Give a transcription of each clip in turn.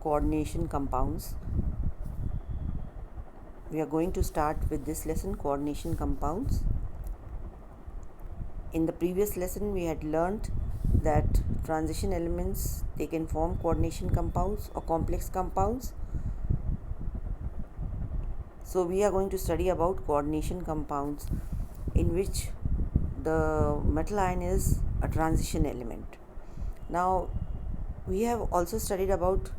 coordination compounds. We are going to start with this lesson, coordination compounds. In the previous lesson we had learnt that transition elements, they can form coordination compounds or complex compounds. So we are going to study about coordination compounds in which the metal ion is a transition element. Now we have also studied about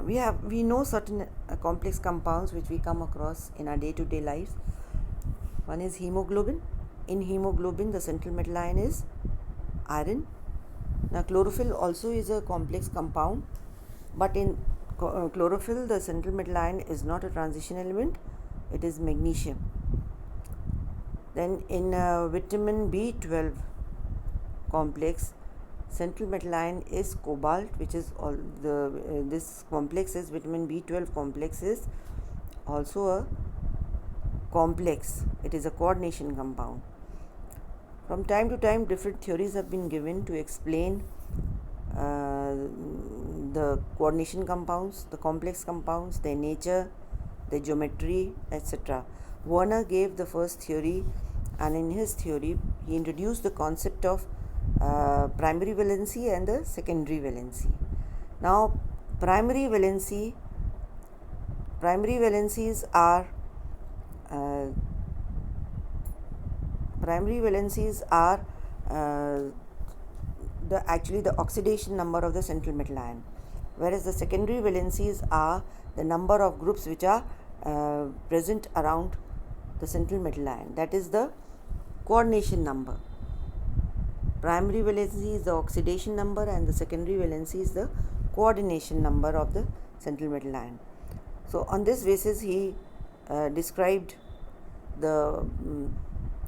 we know certain complex compounds which we come across in our day-to-day lives. One is hemoglobin. In hemoglobin, the central metal ion is iron. Now chlorophyll also is a complex compound, but in chlorophyll the central metal ion is not a transition element, it is magnesium. Then in vitamin B12 complex, central metal ion is cobalt, which is all this complex is vitamin B12 complex is also a complex. It is a coordination compound. From time to time, different theories have been given to explain the coordination compounds, the complex compounds, their nature, their geometry, etc. Werner gave the first theory, and in his theory he introduced the concept of primary valency and the secondary valency. Now primary valencies are the oxidation number of the central metal ion, whereas the secondary valencies are the number of groups which are present around the central metal ion, that is the coordination number. Primary valency is the oxidation number and the secondary valency is the coordination number of the central metal ion. So on this basis he described the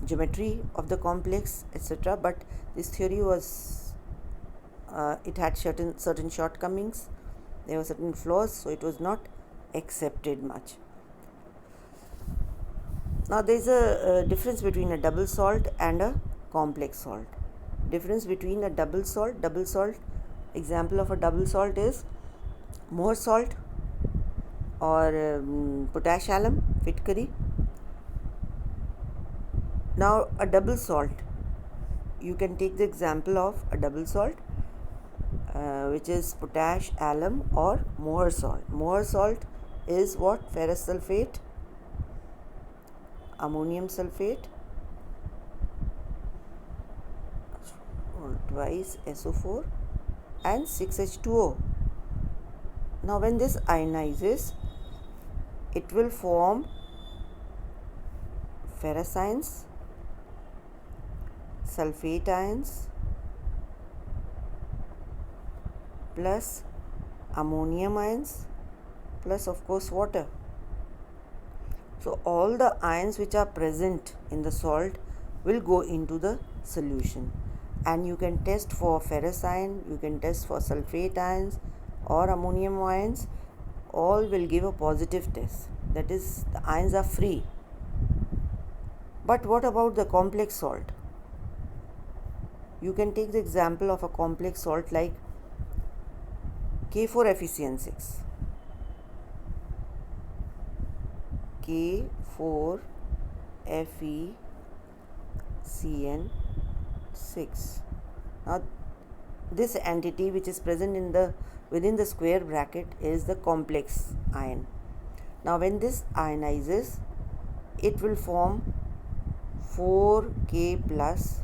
geometry of the complex, etc. But this theory was it had certain shortcomings, there were certain flaws, so it was not accepted much. Now there is a difference between a double salt and a complex salt. Difference between a double salt, example of a double salt is Mohr salt or potash alum, fitkari. Now a double salt, you can take the example of a double salt which is potash alum or Mohr salt. Mohr salt is what? Ferrous sulfate, ammonium sulfate, twice SO4 and 6H2O. Now when this ionizes, it will form ferrous ions, sulfate ions plus ammonium ions plus of course water. So all the ions which are present in the salt will go into the solution, and you can test for ferrous ion, you can test for sulfate ions or ammonium ions, all will give a positive test, that is the ions are free. But what about the complex salt? You can take the example of a complex salt like K4FeCN6. K4FeCN6. Now this entity which is present within the square bracket is the complex ion. Now when this ionizes, it will form 4K plus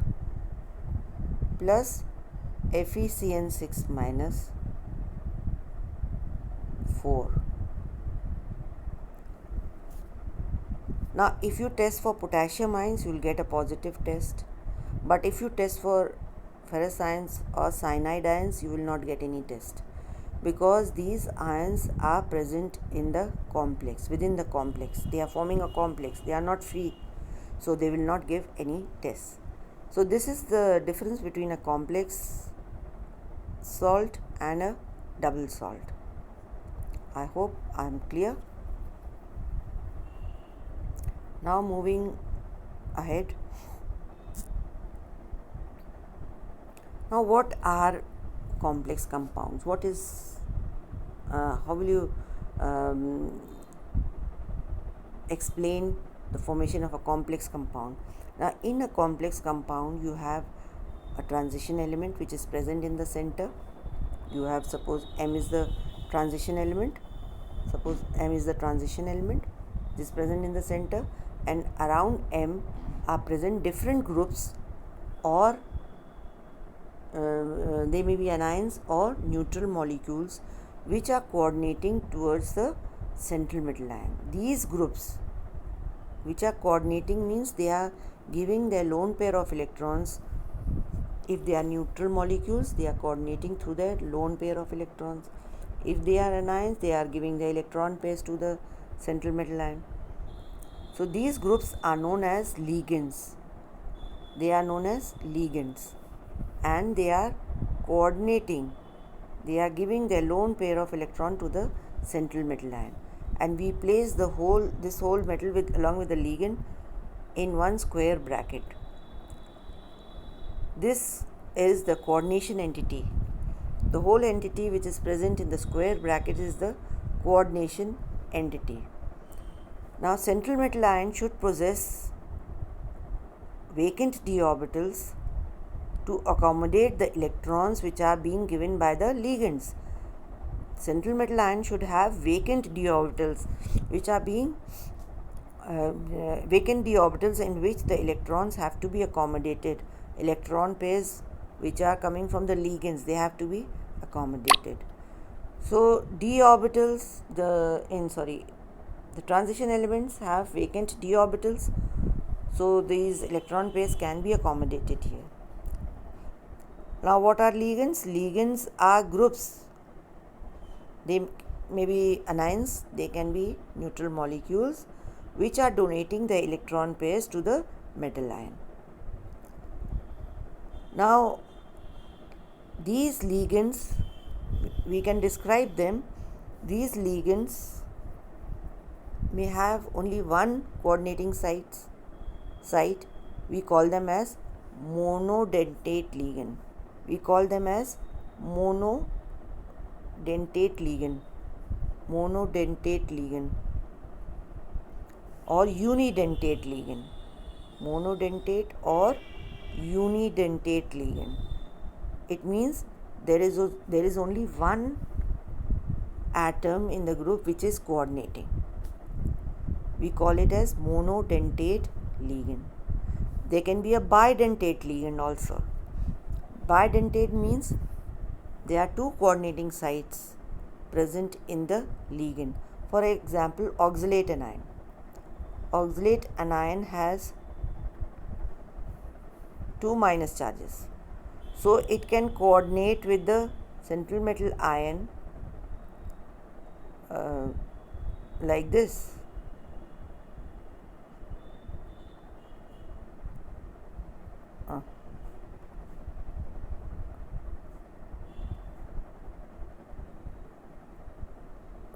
FeCN6 minus 4. Now if you test for potassium ions, you will get a positive test, but if you test for ferrous ions or cyanide ions, you will not get any test, because these ions are present in the complex, within the complex, they are forming a complex, they are not free, so they will not give any test. So this is the difference between a complex salt and a double salt. I hope I am clear. Now moving ahead. Now what are complex compounds? What is how will you explain the formation of a complex compound? Now, in a complex compound, you have a transition element which is present in the center. You have, suppose M is the transition element. Suppose M is the transition element. This is present in the center, and around M are present different groups, or they may be anions or neutral molecules which are coordinating towards the central metal ion. These groups which are coordinating means they are giving their lone pair of electrons. If they are neutral molecules, they are coordinating through their lone pair of electrons. If they are anions, they are giving the electron pairs to the central metal ion. So these groups are known as ligands. They are known as ligands, and they are coordinating. They are giving their lone pair of electron to the central metal ion, and we place this whole metal along with the ligand in one square bracket. This is the coordination entity. The whole entity which is present in the square bracket is the coordination entity. Now, central metal ion should possess vacant d orbitals to accommodate the electrons which are being given by the ligands. Central metal ion should have vacant d orbitals which are being vacant d orbitals in which the electrons have to be accommodated. Electron pairs which are coming from the ligands, they have to be accommodated. So d orbitals, the transition elements have vacant d orbitals, so these electron pairs can be accommodated here. Now, what are ligands? Ligands are groups. They may be anions, they can be neutral molecules which are donating the electron pairs to the metal ion. Now, these ligands, we can describe them. These ligands may have only one coordinating site. We call them as monodentate ligand. We call them as monodentate ligand or unidentate ligand. Monodentate or unidentate ligand. It means there is only one atom in the group which is coordinating. We call it as monodentate ligand. There can be a bidentate ligand also. Bidentate means there are two coordinating sites present in the ligand. For example, oxalate anion. Oxalate anion has two minus charges. So it can coordinate with the central metal ion like this.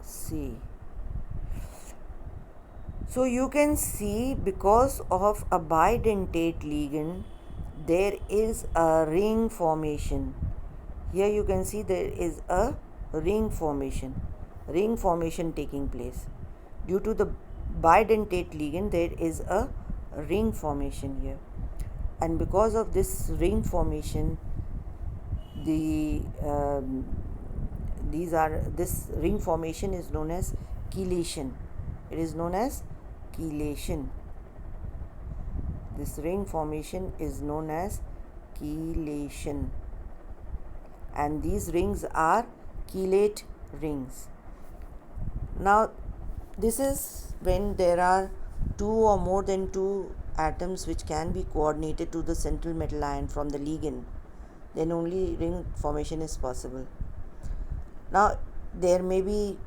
See. So you can see, because of a bidentate ligand, there is a ring formation. Here you can see there is a ring formation taking place. Due to the bidentate ligand, there is a ring formation here, and because of this ring formation, this ring formation is known as chelation. It is known as chelation. This ring formation is known as chelation, and these rings are chelate rings. Now, this is when there are two or more than two atoms which can be coordinated to the central metal ion from the ligand, then only ring formation is possible. Now, there may be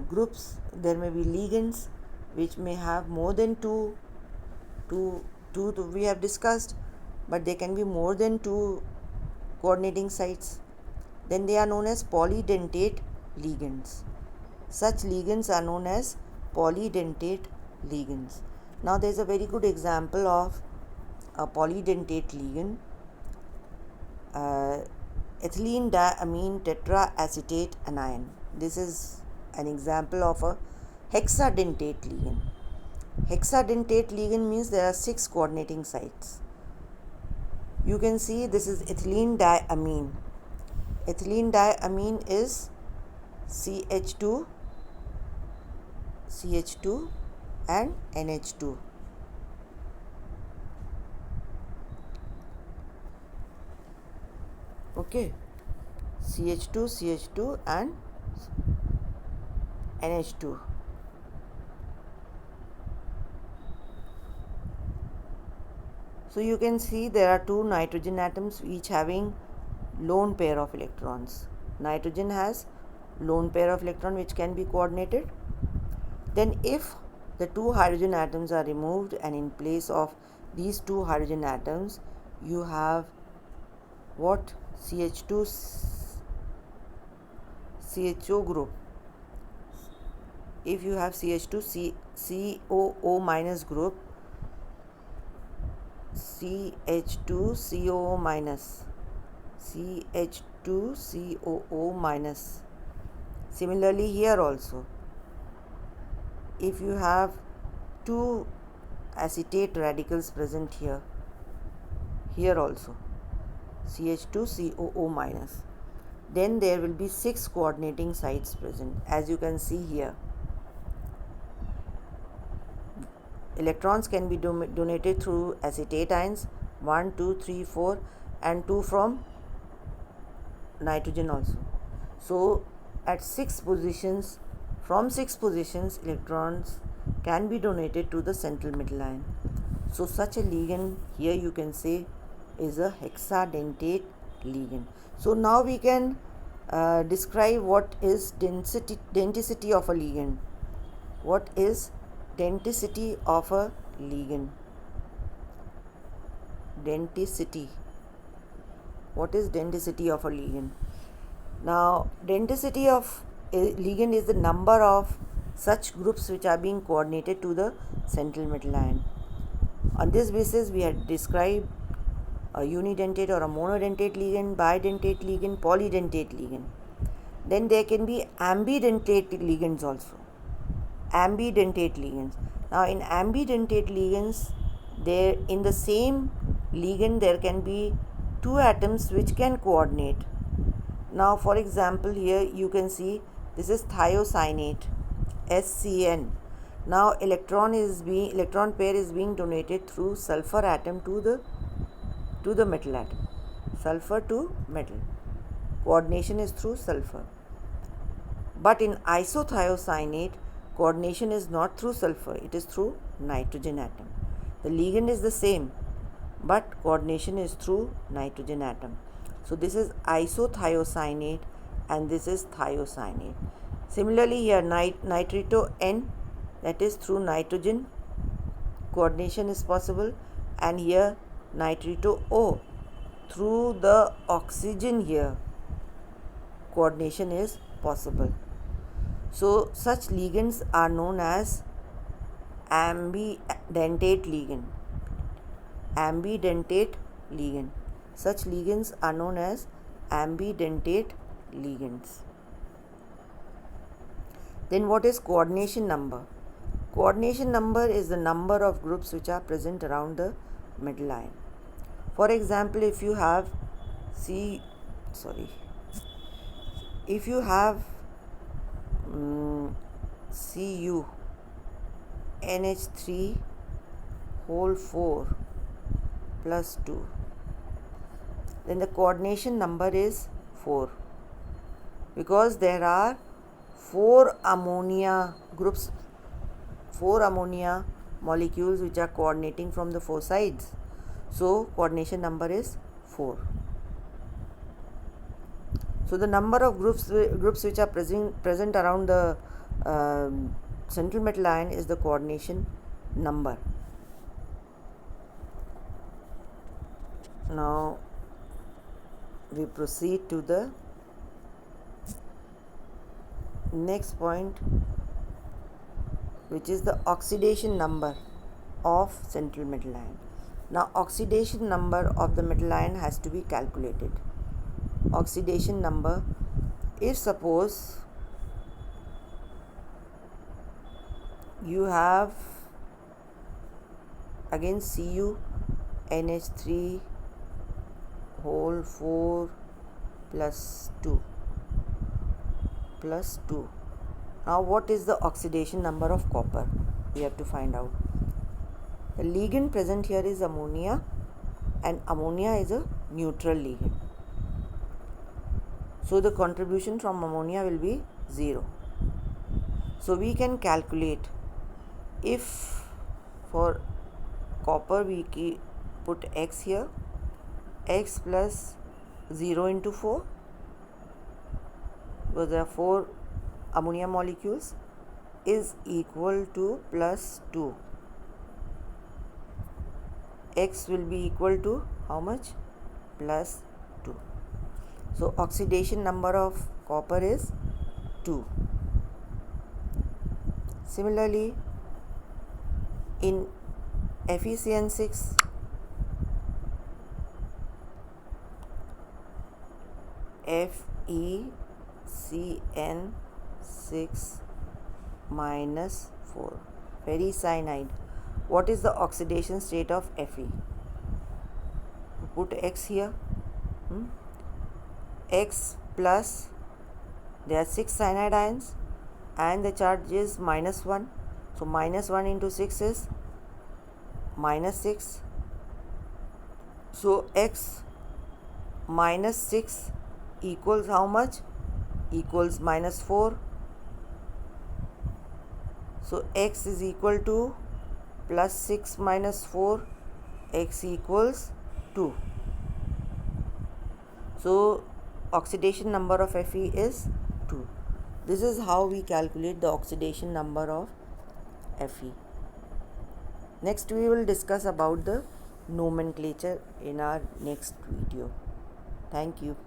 groups, there may be ligands which may have more than two we have discussed, but there can be more than two coordinating sites. Then they are known as polydentate ligands. Such ligands are known as polydentate ligands. Now, there is a very good example of a polydentate ligand. ethylene diamine tetraacetate anion. This is an example of a hexadentate ligand. Hexadentate ligand means there are 6 coordinating sites. You can see this is ethylene diamine. Ethylene diamine is CH2 and NH2. Okay, CH2 and NH2. So you can see there are 2 nitrogen atoms each having lone pair of electrons. Nitrogen has lone pair of electron which can be coordinated. Then if the 2 hydrogen atoms are removed and in place of these 2 hydrogen atoms you have what? CH2 CHO group. If you have CH2 COO minus group, CH2COO minus, CH2COO minus. Similarly here also, if you have 2 acetate radicals present here also, CH2COO minus, then there will be 6 coordinating sites present, as you can see here. Electrons can be donated through acetate ions 1, 2, 3, 4 and 2 from nitrogen also. So at 6 positions, from 6 positions electrons can be donated to the central metal ion. So such a ligand here you can say is a hexadentate ligand. So now we can describe what is denticity of a ligand. What is denticity of a ligand? Denticity. What is denticity of a ligand? Now, denticity of a ligand is the number of such groups which are being coordinated to the central metal ion. On this basis, we had described a unidentate or a monodentate ligand, bidentate ligand, polydentate ligand. Then there can be ambidentate ligands also. Ambidentate ligands. Now in ambidentate ligands, there in the same ligand there can be 2 atoms which can coordinate. Now for example here you can see this is thiocyanate SCN. Now electron pair is being donated through sulfur atom to the metal atom. Sulfur to metal. Coordination is through sulfur. But in isothiocyanate, coordination is not through sulfur, it is through nitrogen atom. The ligand is the same, but coordination is through nitrogen atom. So this is isothiocyanate and this is thiocyanate. Similarly here nitrito N, that is through nitrogen, coordination is possible, and here nitrito O, through the oxygen here, coordination is possible. So such ligands are known as ambidentate ligand. Ambidentate ligand. Such ligands are known as ambidentate ligands. Then what is coordination number? Coordination number is the number of groups which are present around the metal ion. For example, if you have Cu NH3 whole 4 plus 2, then the coordination number is 4, because there are 4 ammonia groups, 4 ammonia molecules which are coordinating from the 4 sides. So coordination number is 4. So the number of groups which are present around the central metal ion is the coordination number. Now we proceed to the next point, which is the oxidation number of central metal ion. Now oxidation number of the metal ion has to be calculated. oxidation number. If suppose you have again Cu NH3 whole 4 plus 2 plus 2. Now what is the oxidation number of copper? We have to find out. The ligand present here is ammonia, and ammonia is a neutral ligand. So the contribution from ammonia will be 0. So we can calculate, if for copper we put x here, x plus 0 into 4, because there are 4 ammonia molecules, is equal to plus 2. X will be equal to how much? Plus 2. So oxidation number of copper is 2. Similarly, in FeCN6, FeCN6 minus 4, ferricyanide. What is the oxidation state of Fe? Put X here. X plus, there are 6 cyanide ions and the charge is -1. So -1 into 6 is -6. So X minus 6 equals how much? Equals -4. So X is equal to plus 6 minus 4, X equals 2. So oxidation number of Fe is 2. This is how we calculate the oxidation number of Fe. Next we will discuss about the nomenclature in our next video. Thank you.